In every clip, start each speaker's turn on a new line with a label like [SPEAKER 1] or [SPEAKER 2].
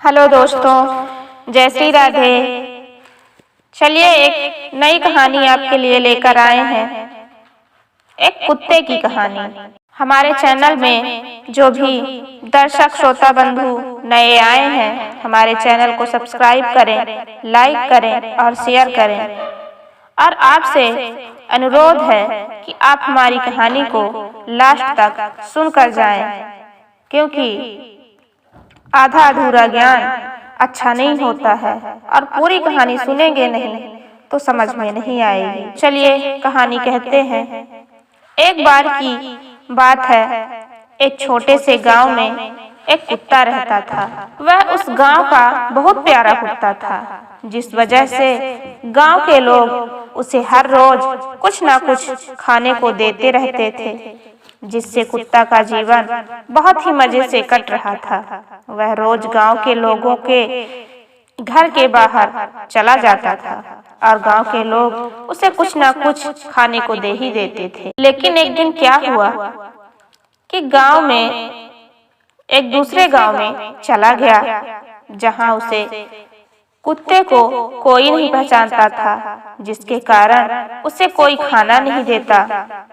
[SPEAKER 1] Hello दोस्तों, जय श्री राधे। चलिए एक नई कहानी आपके लिए लेकर आए हैं, एक कुत्ते की कहानी। हमारे चैनल में जो भी दर्शक श्रोता बंधु नए आए हैं, हमारे चैनल को सब्सक्राइब करें, लाइक करें और शेयर करें। और आपसे अनुरोध है कि आप हमारी कहानी को लास्ट तक सुनकर जाएं, क्योंकि आधा अधूरा ज्ञान अच्छा नहीं होता है और पूरी कहानी सुनेंगे नहीं तो समझ में नहीं आएगी। चलिए कहानी कहते हैं। एक बार की बात है, एक छोटे से गांव में एक कुत्ता रहता था। वह उस गांव का बहुत प्यारा कुत्ता था, जिस वजह से गांव के लोग उसे हर रोज कुछ ना कुछ खाने को देते रहते थे, जिससे कुत्ता का जीवन बहुत ही मजे से कट रहा था। वह रोज गांव के लोगों के घर के बाहर चला जाता था और गांव के लोग उसे कुछ ना कुछ खाने को दे ही देते थे। लेकिन एक दिन क्या हुआ कि गांव में एक दूसरे गांव में चला गया, जहां उसे कुत्ते को कोई नहीं पहचानता था, जिसके कारण उसे कोई खाना नहीं देता।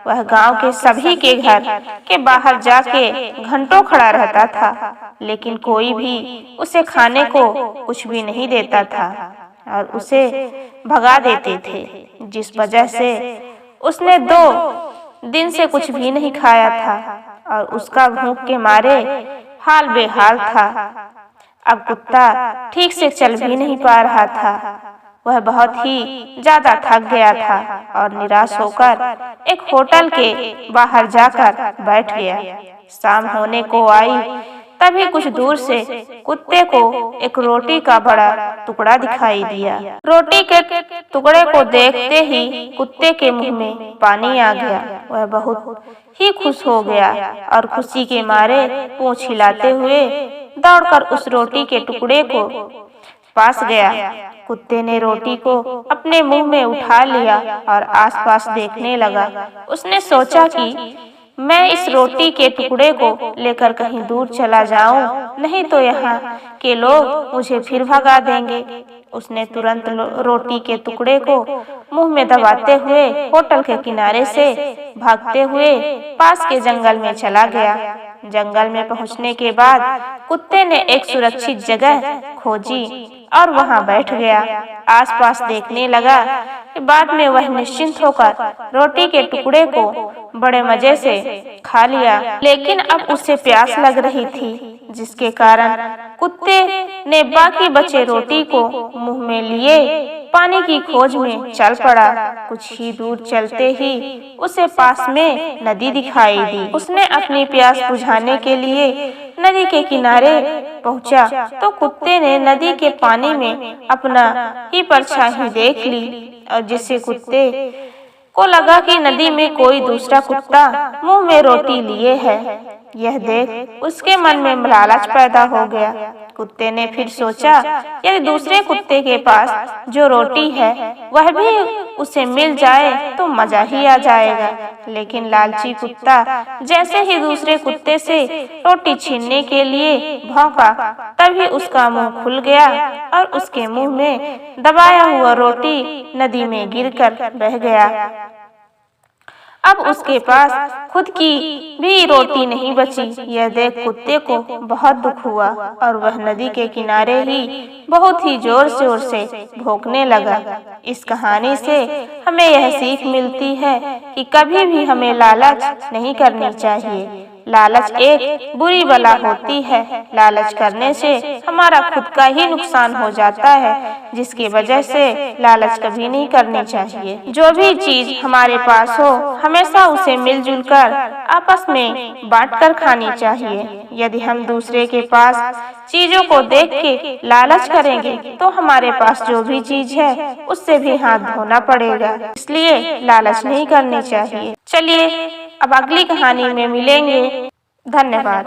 [SPEAKER 1] वह गांव के सभी के घर के बाहर जाके घंटों खड़ा रहता था, लेकिन कोई भी उसे खाने को कुछ भी नहीं देता था और उसे भगा देते थे, जिस वजह से उसने 2 दिन से कुछ भी नहीं खाया था और उसका भूख के मारे हाल बेहाल था। अब कुत्ता ठीक से चल भी नहीं पा रहा था। वह बहुत ही ज्यादा थक गया था और निराश होकर एक होटल के बाहर जाकर बैठ गया। शाम होने को आई, तभी कुछ दूर से कुत्ते को एक रोटी का बड़ा टुकड़ा दिखाई दिया। रोटी के टुकड़े को देखते ही कुत्ते के मुंह में पानी आ गया। वह बहुत ही खुश हो गया और खुशी के मारे पूंछ हिलाते हुए दौड़कर उस रोटी के टुकड़े को पास गया। कुत्ते ने रोटी को अपने मुंह में उठा लिया और आसपास देखने लगा। उसने सोचा कि मैं इस रोटी के टुकड़े को लेकर कहीं दूर चला जाऊं, नहीं तो यहाँ के लोग मुझे फिर भगा देंगे। उसने तुरंत रोटी के टुकड़े को मुंह में दबाते हुए होटल के किनारे से भागते हुए पास के जंगल में चला गया। जंगल में पहुंचने के बाद कुत्ते ने एक सुरक्षित जगह खोजी और वहां बैठ गया। आसपास देखने लगा। बाद में वह निश्चिंत होकर रोटी के टुकड़े को बड़े मजे से खा लिया, लेकिन अब उसे प्यास लग रही थी, जिसके कारण कुत्ते ने बाकी बचे रोटी को मुंह में लिए पानी की खोज में चल पड़ा। कुछ ही दूर चलते ही उसे पास में नदी दिखाई दी। उसने अपनी प्यास बुझाने के लिए नदी के किनारे पहुंचा तो कुत्ते ने नदी के पानी में अपना ही परछाई देख ली, और जिससे कुत्ते को लगा कि नदी में कोई दूसरा कुत्ता मुंह में रोटी लिए है। यह देख उसके मन में लालच पैदा हो गया। कुत्ते ने फिर सोचा, यदि दूसरे कुत्ते के पास जो रोटी है वह भी उसे मिल जाए तो मजा ही आ जाएगा। लेकिन लालची कुत्ता जैसे ही दूसरे कुत्ते से रोटी छीनने के लिए भौंका, तभी उसका मुंह खुल गया और उसके मुंह में दबाया हुआ रोटी नदी में गिरकर बह गया। अब उसके पास खुद की भी रोटी नहीं बची। यह देख कुत्ते को बहुत दुख हुआ और वह नदी के किनारे ही बहुत ही जोर शोर से भौंकने लगा। इस कहानी से हमें यह सीख मिलती है कि कभी भी हमें लालच नहीं करनी चाहिए। लालच एक बुरी बला होती है। लालच करने से हमारा खुद का ही नुकसान हो जाता है, जिसकी वजह से लालच कभी नहीं करनी चाहिए। जो भी चीज हमारे पास हो, हमेशा उसे मिलजुल कर आपस में बांटकर खानी चाहिए। यदि हम दूसरे के पास चीजों को देख के लालच करेंगे तो हमारे पास जो भी चीज है उससे भी हाथ धोना पड़ेगा। इसलिए लालच नहीं करनी चाहिए। चलिए अब अगली कहानी में मिलेंगे। धन्यवाद।